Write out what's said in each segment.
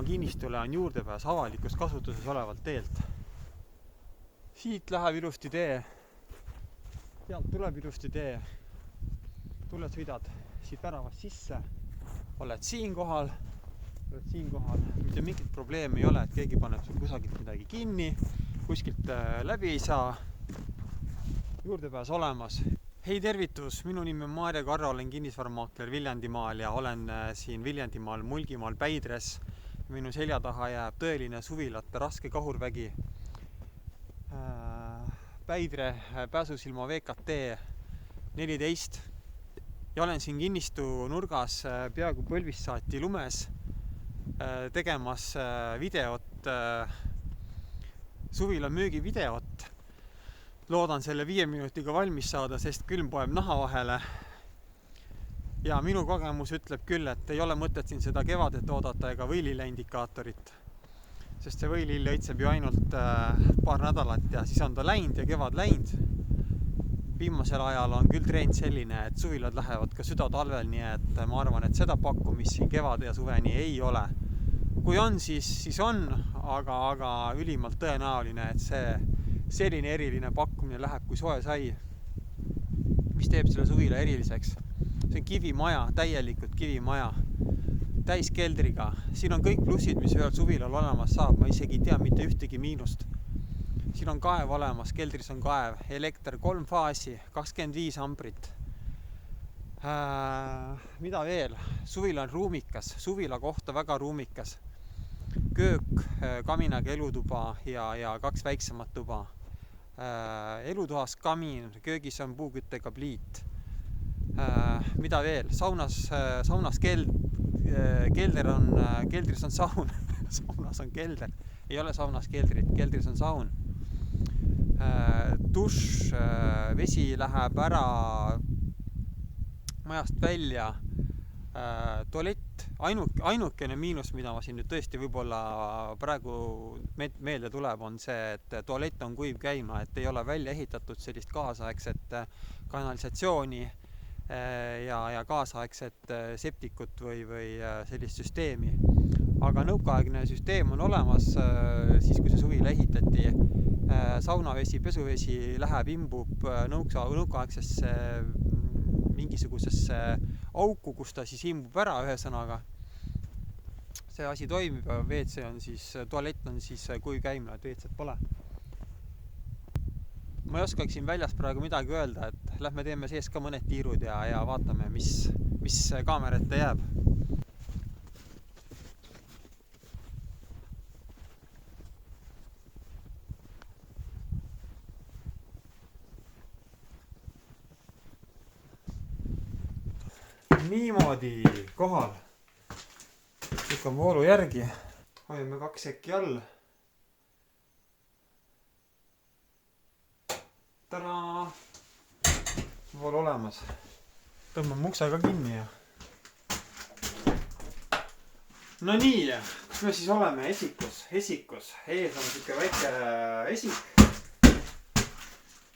kinnistule on juurdepääs avalikus kasutuses olevalt teelt. Siit läheb ilusti tee, sealt tuleb ilusti tee, tuled sõidad siit väravast sisse, oled siin kohal, mitte mingit probleemi ei ole, et keegi paneb sul kusagilt midagi kinni, kuskilt läbi ei saa, juurdepääs olemas. Hei tervitus, minu nimi on Maarja Karro, olen kinnisvaramaakler Viljandimaal ja olen siin Viljandimaal Mulgimaal Päidres. Minu selja taha jääb tõeline suvilate raske kahurvägi. Päidre pääsusilma VKT 14 ja olen siin kinnistu nurgas peaaegu põlvist saati lumes tegemas videot, suvila müügivideot. Loodan selle 5 minutiga valmis saada, sest külm poeb naha vahele. Ja minu kogemus ütleb küll, et ei ole mõtet siin seda kevadet oodata ega võilille indikaatorit. Sest see võilill õitseb ju ainult paar nädalat ja siis on ta läinud ja kevad läinud. Viimasel ajal on küll trend selline, et suvilad lähevad ka südatalvel, nii et ma arvan, et seda pakkumist siin kevade ja suveni ei ole. Kui on, siis on, aga ülimalt tõenäoline, et selline eriline pakkumine läheb kui soe sai. Mis teeb selle suvila eriliseks? See on kivimaja, täielikult kivimaja, täis keldriga. Siin on kõik plussid, mis ühel suvilal olemas saab. Ma isegi ei tea mitte ühtegi miinust. Siin on kaev olemas, keldris on kaev, elekter 3 faasi, 25 amprit. Mida veel? Suvila on ruumikas, suvila kohta väga ruumikas. Köök, kaminaga elutuba ja 2 väiksemat tuba. Elutoas kamin, köögis on puuküttega pliit. Mida veel? Saunas keldris on saun. Saunas on kelder. Ei ole saunas keldrit, keldris on saun. Duš, vesi läheb ära majast välja. Tualett, ainukene miinus, mida ma siin nüüd tõesti võib-olla praegu meelde tuleb, on see, et tualett on kuiv käima, et ei ole välja ehitatud sellist kaasaegset kanalisatsiooni ja kaasaegset septikut või sellist süsteemi. Aga nõukaaegne süsteem on olemas, siis kui see suvila ehitati. Saunavesi, pesuvesi läheb, imbub nõukaaegsesse mingisugusesse auku, kus ta siis imbub ära ühe sõnaga. See asi toimib, WC on siis, tualett on siis kui käimla, et WC-t pole. Ma ei oskaks siin väljas praegu midagi öelda, et lähme teeme sees ka mõned tiirud ja vaatame, mis kaamera ette jääb. Niimoodi kohal. Lükkan voolu järgi. Hoiame 2 sekki all. Tada! Voolu olemas. Tõmban mukse ka kinni. No nii, kus me siis oleme? Esikus. Ees on siuke väike esik.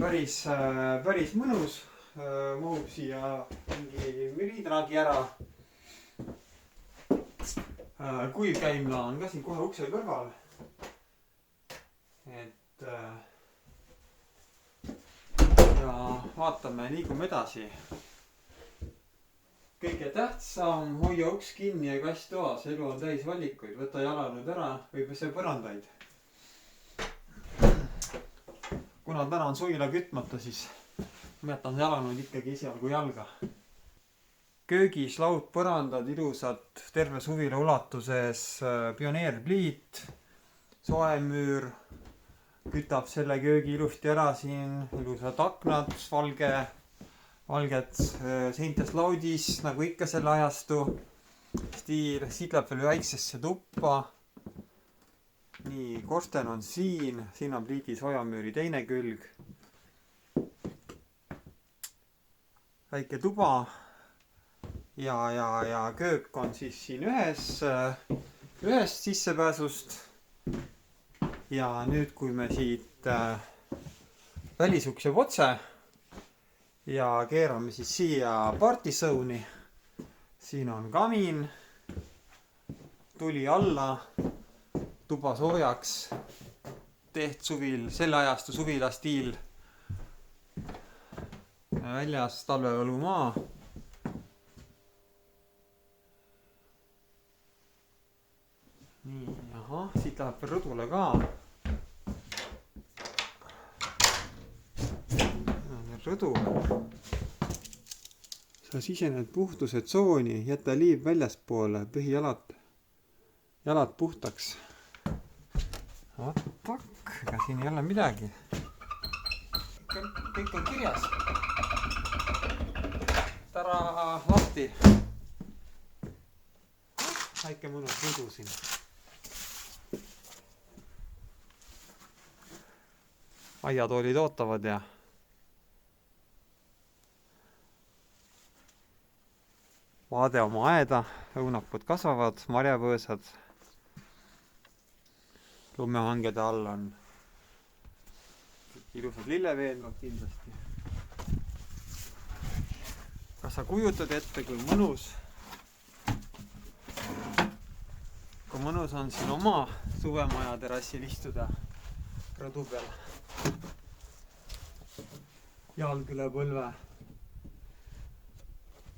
Päris mõnus. Mahub siia mingi müridraagi ära. Kuiv käimla on ka siin kohe ukse kõrval. Ja vaatame, liigume edasi. Kõige tähtsam, hoia uks kinni ja kass toas. Elu on täis valikuid. Võta jalanõud ära või pese põrandaid. Kuna täna on suvila kütmata, siis ma jätan jalanõud ikkagi esialgu jalga. Köögis laud põrandad, ilusad, terve suvila ulatuses, pioneerpliit, soemüür, kütab selle köögi ilusti ära siin, ilusad aknad, valged seintes laudis, nagu ikka selle ajastu. Stiil, siit läheb veel väiksesse tuppa. Nii, korsten on siin on pliidi soojamüüri teine külg. Väike tuba ja köök on siis siin ühest sissepääsust. Ja nüüd, kui me siit välisukseb otse ja keerame siis siia partisooni, siin on kamin, tuli alla, tuba soojaks, teht suvil, selle ajastu suvila stiil, väljas talvevõlumaa. Nii, ahah, siit läheb veel rõdule ka. Rõdu. Sa sisened puhtuse tsooni, jäta liiv väljaspoole, põhi jalad puhtaks. What the fuck, ega siin ei ole midagi. Kõik on kirjas. Tara lahti. Väike mõnus rõdu siin. Aiatoolid ootavad ja vaade oma aeda, õunapud kasvavad, marjapõõsad. Lumehangede all on ilusad lilleveenvad kindlasti. Kas sa kujutad ette, kui mõnus on siin oma suvemaja terassil istuda rõdu peal. Jalg üle põlve.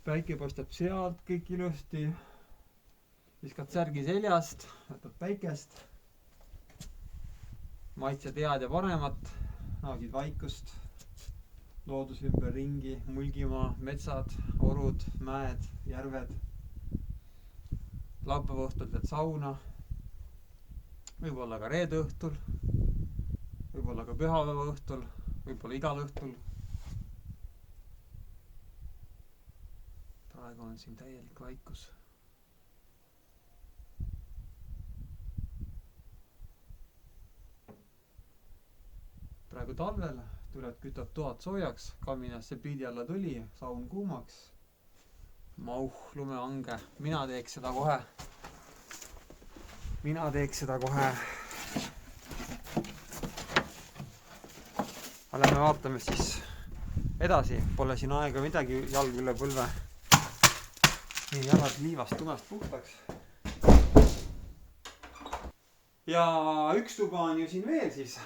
Päike paistab sealt kõik ilusti. Viskad särgi seljast, võtad päikest. Maitsed head ja paremat, naudid vaikust. Loodus ümber ringi, mulgimaa, metsad, orud, mäed, järved. Laupäeva õhtul teed sauna. Võib-olla ka reede õhtul. Võib-olla ka pühapäeva õhtul. Võib-olla igal õhtul. Praegu on siin täielik vaikus. Praegu talvel tuled kütad toad soojaks, kaminasse piidi alla tuli, saun kuumaks. Mauh, lumehange. Mina teeks seda kohe. Lähme vaatame siis edasi. Pole siin aega midagi, jalg üle põlve. Nii jalad liivast tumest puhtaks. Ja üks tuba on ju siin veel siis.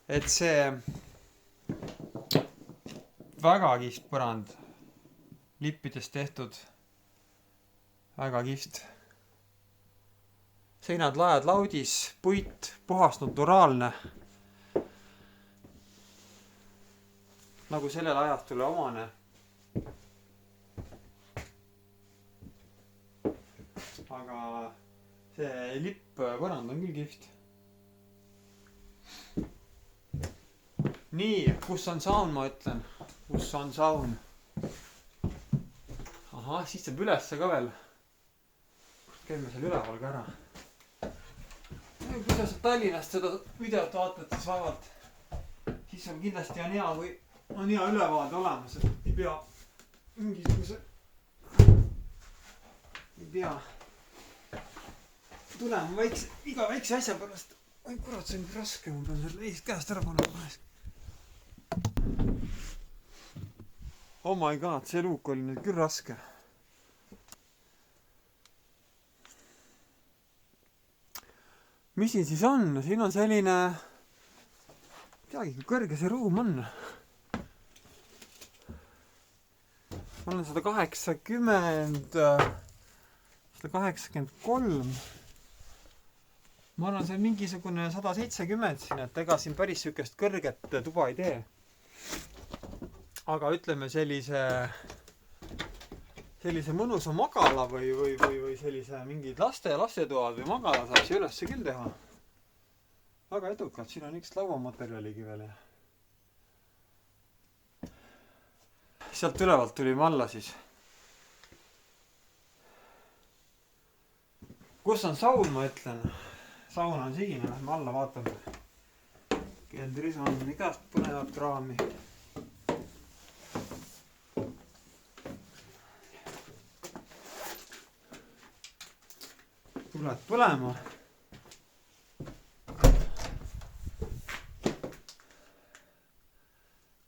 Et see väga kihvt põrand, lippidest tehtud, väga kihvt. Seinad laed laudis, puit, puhast naturaalne. Nagu sellel ajastule omane. Aga see lipp põrand on küll kihvt. Nii, kus on saun, ma ütlen. Kus on saun? Ahah, siis saab ülesse ka veel. Käime seal üleval ka ära. Kui sa Tallinnast seda videot vaatad, siis vabalt. Siis on kindlasti on hea ülevaade olemas, et ei pea mingisuguse tulema iga väikse asja pärast. Oi kurat, see on raske, ma pean selle eest käest ära panema. Oh my god, see luuk oli nüüd küll raske. Mis siin siis on? Siin on selline... Teagi, kui kõrge see ruum on. Ma olen 183. Ma arvan, see on mingisugune 170 siin, et ega siin päris sükest kõrget tuba ei tee. Aga ütleme sellise mõnusa magala või sellise mingid lastetoad või magala saab see ülesse küll teha. Väga edukalt, siin on üks lauamaterjaligi veel. Sealt ülevalt tulime alla siis. Kus on saun, ma ütlen? Saun on siin, lähme alla vaatame. Keldris on igast põnevat kraami. Tuled põlema.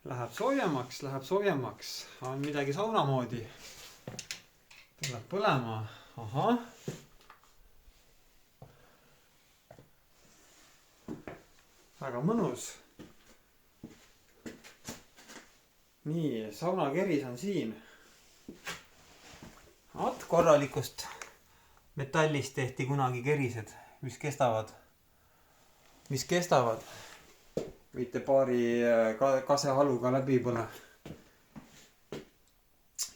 Läheb soojemaks. On midagi sauna moodi. Tuleb põlema. ahah. Väga mõnus. Nii, saunakeris on siin. Vaat korralikust metallist tehti kunagi kerised, mis kestavad. Mitte paari kasehaluga läbi põle.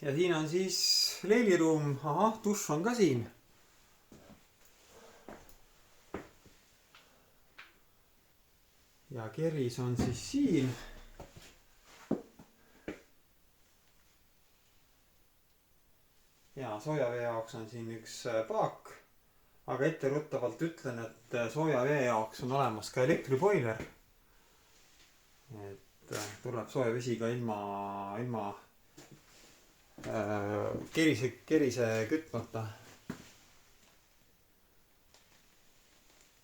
Ja siin on siis leiliruum. Ahah, dušš on ka siin. Ja keris on siis siin. Ja sooja vee jaoks on siin üks paak. Aga etteruttavalt ütlen, et sooja vee jaoks on olemas ka elektriboiler. Et tuleb sooja vesi ka ilma kerise kütmata.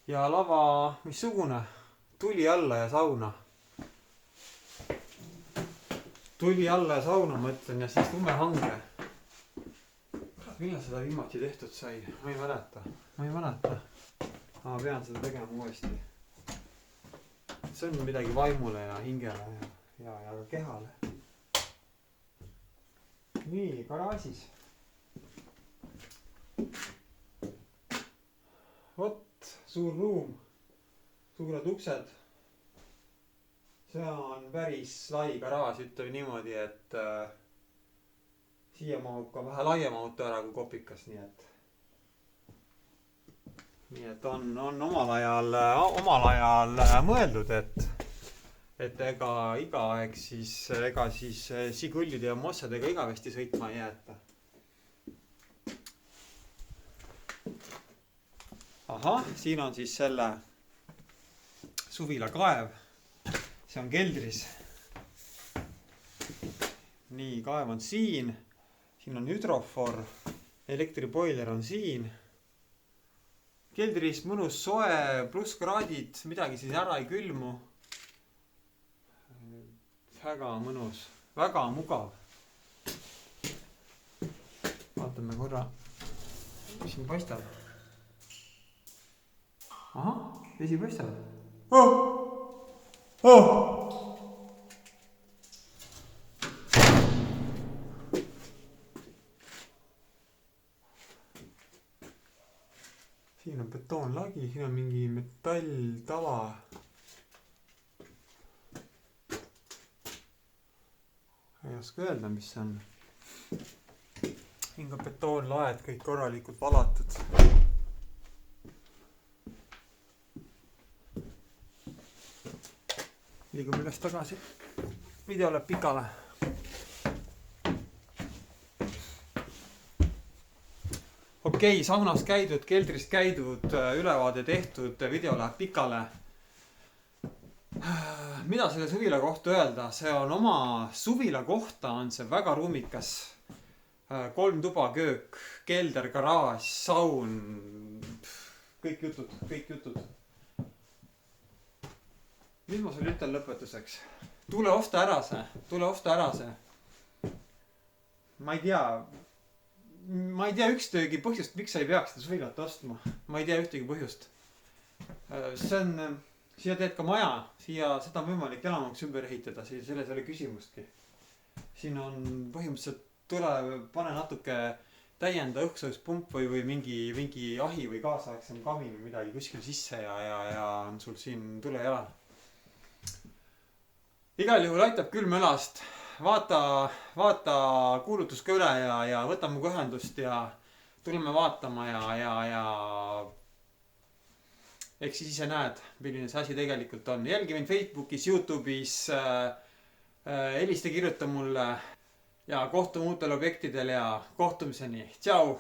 Ja lava missugune? Tuli alla ja sauna. Tuli alla ja sauna, ma ütlen, ja siis lumehange. Millal seda viimati tehtud sai? Ma ei mäleta. Ma pean seda tegema uuesti. See on midagi vaimule ja hingele ja ka kehale. Nii, garaažis. Vot, suur ruum. Suured uksed. See on päris lai garaaž, ütleme niimoodi, et siia mahub ka vähe laiem auto ära kui kopikas, nii et on omal ajal mõeldud, et ega iga aeg siis Žigullide ja Mossedega igavesti sõitma ei jäeta. Ahah, siin on siis selle suvila kaev. See on keldris. Nii, kaev on siin. Siin on hüdrofor. Elektriboiler on siin. Keldris mõnus soe, plusskraadid, midagi siis ära ei külmu. Väga mõnus, väga mugav. Vaatame korra, mis siin paistab. Ahah, vesi paistab. Siin on betoonlagi, siin on mingi metalltala. Ei oska öelda, mis see on. Siin ka betoonlaed kõik korralikult valatud. Liigume üles tagasi. Video läheb pikale. Okei, saunas käidud, keldris käidud, ülevaade tehtud, video läheb pikale. Mida selle suvila kohta öelda? See on oma suvila kohta, on see väga ruumikas. 3 tuba, köök, kelder, garaaž, saun. Kõik jutud. Mis ma sulle ütlen lõpetuseks? Tule osta ära see. Ma ei tea ükstegi põhjust, miks sa ei peaks seda suvilat ostma. Ma ei tea ühtegi põhjust. Siia teed ka maja. Seda on võimalik elamaks ümber ehitada. Selles oli küsimustki. Siin on põhimõtteliselt pane natuke täienda õhksõuspump või mingi ahi või kaasaegsem kamin või midagi kuskil sisse ja on sul siin tule jala. Igal juhul aitab külmölast. Vaata kuulutus ka üle ja võta muga ühendust ja tuleme vaatama ja eks siis ise näed, milline see asi tegelikult on. Jälgi mind Facebookis, YouTube'is, helista kirjuta mulle ja kohtume uutel objektidel ja kohtumiseni. Tšau!